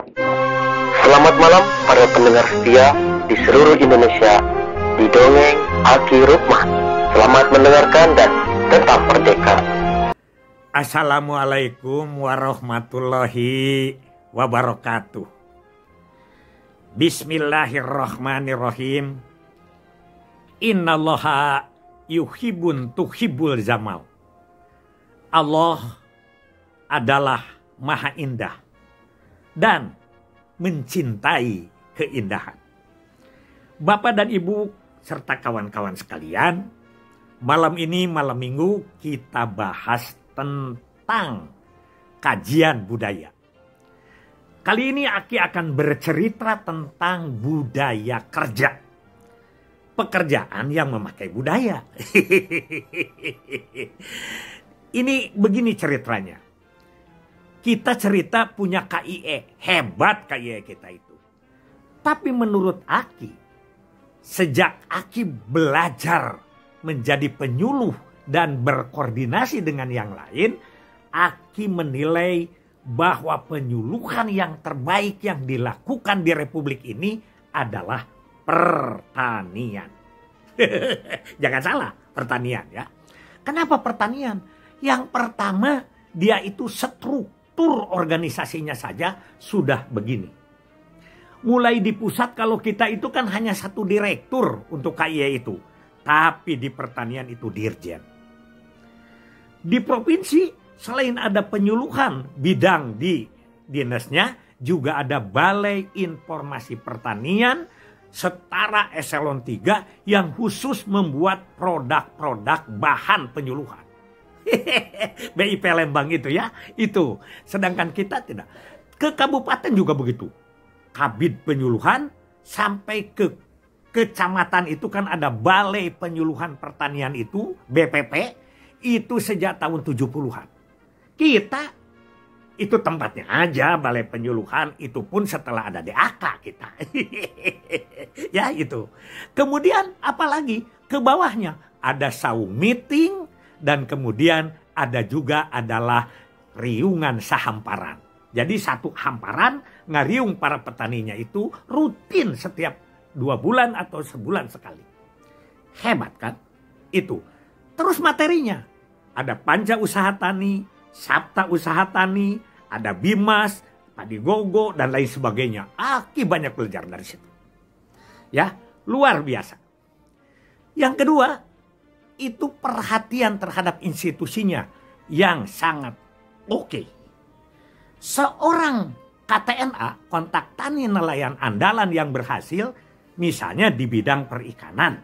Selamat malam para pendengar setia di seluruh Indonesia di Dongeng Aki Rukman. Selamat mendengarkan dan tetap merdeka. Assalamualaikum warahmatullahi wabarakatuh. Bismillahirrahmanirrahim. Innallaha yuhibbun tuhibbul zamal. Allah adalah maha indah dan mencintai keindahan. Bapak dan Ibu serta kawan-kawan sekalian, malam ini malam minggu kita bahas tentang kajian budaya. Kali ini Aki akan bercerita tentang budaya kerja. Pekerjaan yang memakai budaya. Ini begini ceritanya. Kita cerita punya KIE, hebat KIE kita itu. Tapi menurut Aki, sejak Aki belajar menjadi penyuluh dan berkoordinasi dengan yang lain, Aki menilai bahwa penyuluhan yang terbaik yang dilakukan di Republik ini adalah pertanian. Jangan salah, pertanian ya. Kenapa pertanian? Yang pertama, dia itu struktur organisasinya saja sudah begini. Mulai di pusat kalau kita itu kan hanya satu direktur untuk KIE itu. Tapi di pertanian itu dirjen. Di provinsi selain ada penyuluhan bidang di dinasnya, juga ada Balai Informasi Pertanian setara eselon 3 yang khusus membuat produk-produk bahan penyuluhan. BIP Lembang itu ya, itu. Sedangkan kita tidak. Ke kabupaten juga begitu. Kabid penyuluhan sampai ke kecamatan itu kan ada Balai Penyuluhan Pertanian itu, BPP, itu sejak tahun 70-an. Kita itu tempatnya aja Balai Penyuluhan, itu pun setelah ada DAK kita. Ya itu. Kemudian apalagi ke bawahnya ada saung meeting. Dan kemudian ada juga adalah riungan sahamparan. Jadi satu hamparan ngariung para petaninya itu rutin setiap 2 bulan atau sebulan sekali. Hebat kan? Itu. Terus materinya. Ada Panca Usaha Tani, Sabta Usaha Tani, ada Bimas, Padi Gogo, dan lain sebagainya. Aki banyak belajar dari situ. Ya, luar biasa. Yang kedua, itu perhatian terhadap institusinya yang sangat oke. Seorang KTNA, kontak tani nelayan andalan yang berhasil, misalnya di bidang perikanan,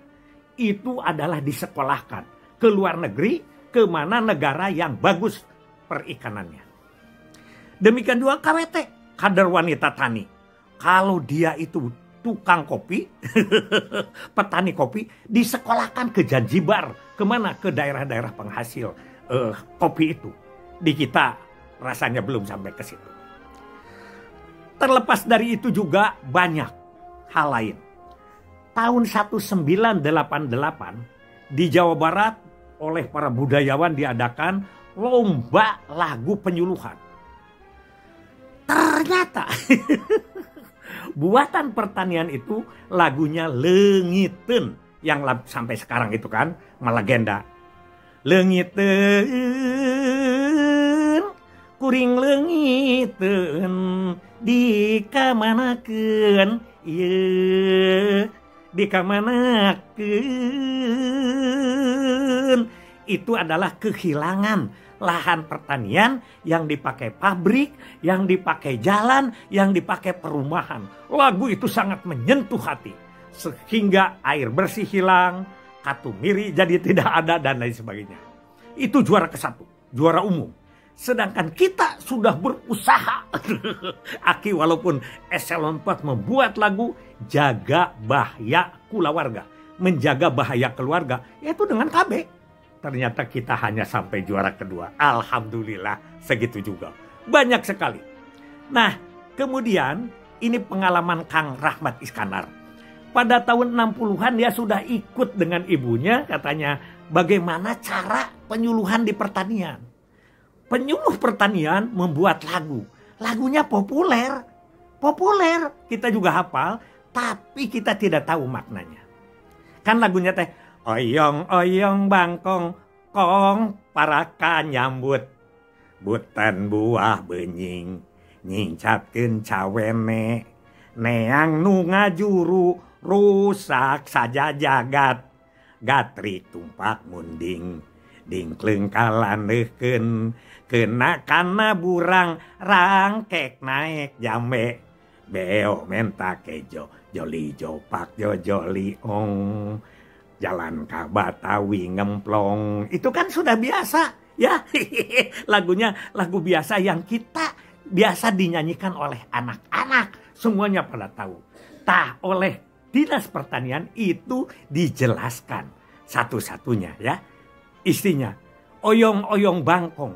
itu adalah disekolahkan ke luar negeri, ke mana negara yang bagus perikanannya. Demikian juga KWT, kader wanita tani. Kalau dia itu tukang kopi, petani kopi, disekolahkan ke Zanzibar. Kemana? Ke daerah-daerah penghasil kopi itu. Di kita rasanya belum sampai ke situ. Terlepas dari itu juga banyak hal lain. Tahun 1988 di Jawa Barat oleh para budayawan diadakan lomba lagu penyuluhan. Ternyata buatan pertanian itu lagunya Leungiteun yang sampai sekarang itu kan melegenda. Leungiteun kuring leungiteun dikamanakeun ieu dikamanakeun. Itu adalah kehilangan lahan pertanian yang dipakai pabrik, yang dipakai jalan, yang dipakai perumahan. Lagu itu sangat menyentuh hati. Sehingga air bersih hilang, katumiri jadi tidak ada, dan lain sebagainya. Itu juara ke-1, juara umum. Sedangkan kita sudah berusaha. Aki walaupun eselon 4 membuat lagu jaga bahaya kulawarga. Menjaga bahaya keluarga, yaitu dengan KB. Ternyata kita hanya sampai juara kedua. Alhamdulillah segitu juga. Banyak sekali. Nah, kemudian ini pengalaman Kang Rahmat Iskandar. Pada tahun 60-an dia sudah ikut dengan ibunya, katanya, bagaimana cara penyuluhan di pertanian. Penyuluh pertanian membuat lagu. Lagunya populer. populer, kita juga hafal, tapi kita tidak tahu maknanya. Kan lagunya teh, oyong-oyong bangkong, kong parakan nyambut, butan buah benying, nyingcatkeun cawene, neang nu ngajuru, rusak saja jagat, gatri tumpak munding, dingkleng kalaneukeun, kena kana burang, rangkek naik jame, beo menta kejo, joli jopak jojoli ong, jalan ka Batawi ngemplong. Itu kan sudah biasa ya. Lagunya lagu biasa yang kita biasa dinyanyikan oleh anak-anak, semuanya pada tahu. Tah oleh Dinas Pertanian itu dijelaskan satu-satunya ya. Istinya oyong-oyong bangkong.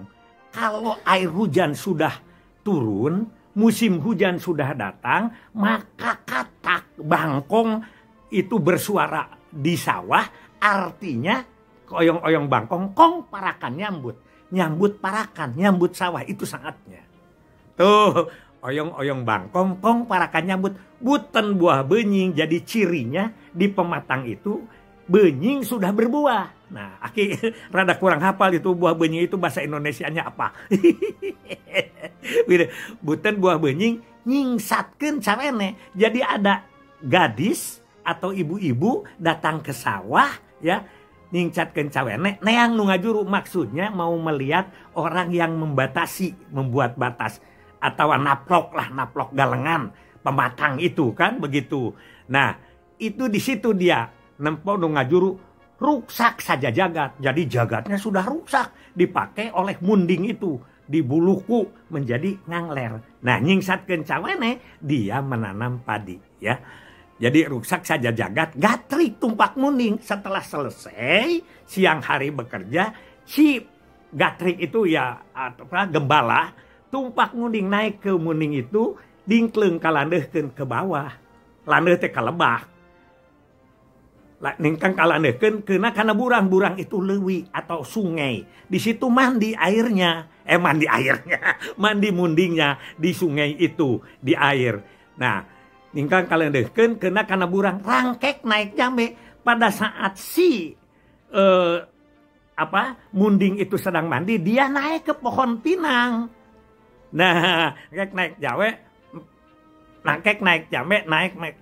Kalau air hujan sudah turun, musim hujan sudah datang, maka katak bangkong itu bersuara di sawah, artinya oyong-oyong bangkong, kong parakan nyambut. Nyambut parakan, nyambut sawah, itu saatnya. Tuh, oyong-oyong bangkong, kong parakan nyambut. Butan buah benying, jadi cirinya di pematang itu, benying sudah berbuah. Nah, Aki rada kurang hafal itu buah benying itu bahasa Indonesianya apa. Butan buah benying nyingsatkeun cawene. Jadi ada gadis atau ibu-ibu datang ke sawah ya, nyingsatkeun cawene, neang nu ngajuru, maksudnya mau melihat orang yang membatasi, membuat batas atau naplok galengan pematang itu kan begitu. Nah, itu di situ dia nempo nu ngajuru, rusak saja jagat. Jadi jagatnya sudah rusak, dipakai oleh munding itu, dibuluku menjadi ngangler. Nah, nyingsatkeun cawene, dia menanam padi ya. Jadi rusak saja jagat, gatrik tumpak munding. Setelah selesai siang hari bekerja, si gatrik itu ya gembala tumpak munding naik ke munding itu, dingkleng kalandeuhkeun ke bawah. Landeuh teh ka lebah. Ningkang kalandeuhkeun kana burang itu leuwi atau sungai. Di situ mandi airnya. Mandi mundingnya di sungai itu, di air. Nah, ningkang kalandeuhkeun kana burang rangkek naik jambe. Pada saat si munding itu sedang mandi, dia naik ke pohon pinang. Nah, naik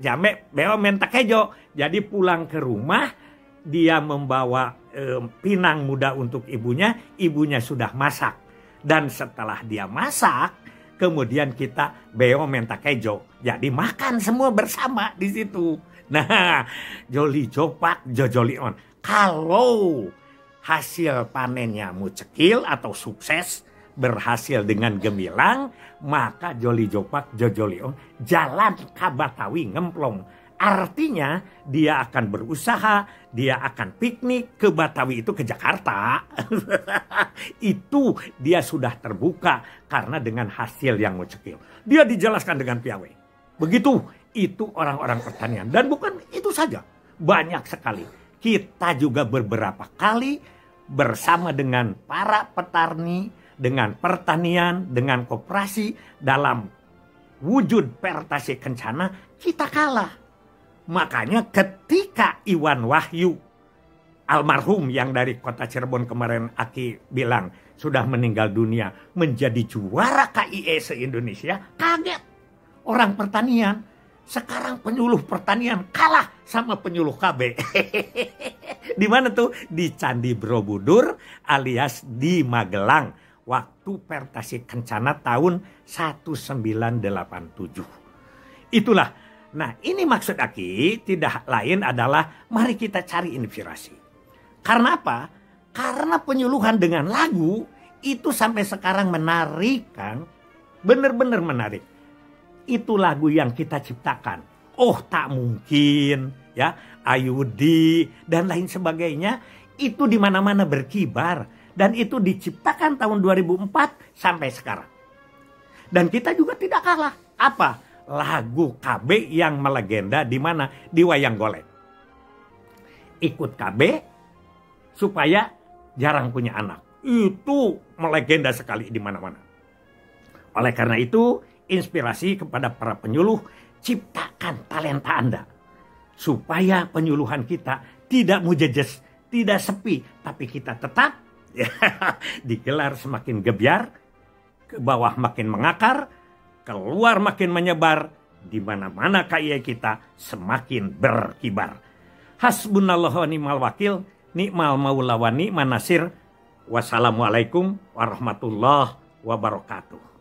jambe, beo menta kejo. Jadi pulang ke rumah, dia membawa pinang muda untuk ibunya. Ibunya sudah masak. Dan setelah dia masak, kemudian kita beo menta kejo. Jadi makan semua bersama di situ. Nah, joli jopak jojoli on. Kalau hasil panennya mucekil atau sukses, berhasil dengan gemilang, maka joli jopak jojoli on, jalan ka Batawi ngemplong. Artinya dia akan berusaha, dia akan piknik ke Batawi itu, ke Jakarta. Itu dia sudah terbuka karena dengan hasil yang mucekil. Dia dijelaskan dengan piawai. Begitu, itu orang-orang pertanian. Dan bukan itu saja, banyak sekali. Kita juga beberapa kali bersama dengan para petani, dengan pertanian, dengan koperasi dalam wujud Pertasi Kencana, kita kalah. Makanya ketika Iwan Wahyu almarhum yang dari kota Cirebon kemarin Aki bilang sudah meninggal dunia, menjadi juara KIE se-Indonesia, kaget orang pertanian. Sekarang penyuluh pertanian kalah sama penyuluh KB. Di mana tuh? Di Candi Borobudur alias di Magelang. Waktu Pertasi Kencana tahun 1987. Itulah. Nah, ini maksud Aki tidak lain adalah mari kita cari inspirasi. Karena apa? Karena penyuluhan dengan lagu itu sampai sekarang menarik kan. Benar-benar menarik. Itu lagu yang kita ciptakan. Oh, tak mungkin ya, Ayudi dan lain sebagainya itu di mana-mana berkibar dan itu diciptakan tahun 2004 sampai sekarang. Dan kita juga tidak kalah. Apa? Lagu KB yang melegenda di mana? Di Wayang Golek. Ikut KB supaya jarang punya anak. Itu melegenda sekali di mana-mana. Oleh karena itu, inspirasi kepada para penyuluh, ciptakan talenta Anda. Supaya penyuluhan kita tidak mujajas, tidak sepi, tapi kita tetap digelar semakin gebyar, ke bawah makin mengakar, keluar makin menyebar, di mana-mana KIE kita semakin berkibar. Hasbunallahu wa ni'mal wakil, ni'mal maula wa ni'man nasir. Wassalamualaikum warahmatullahi wabarakatuh.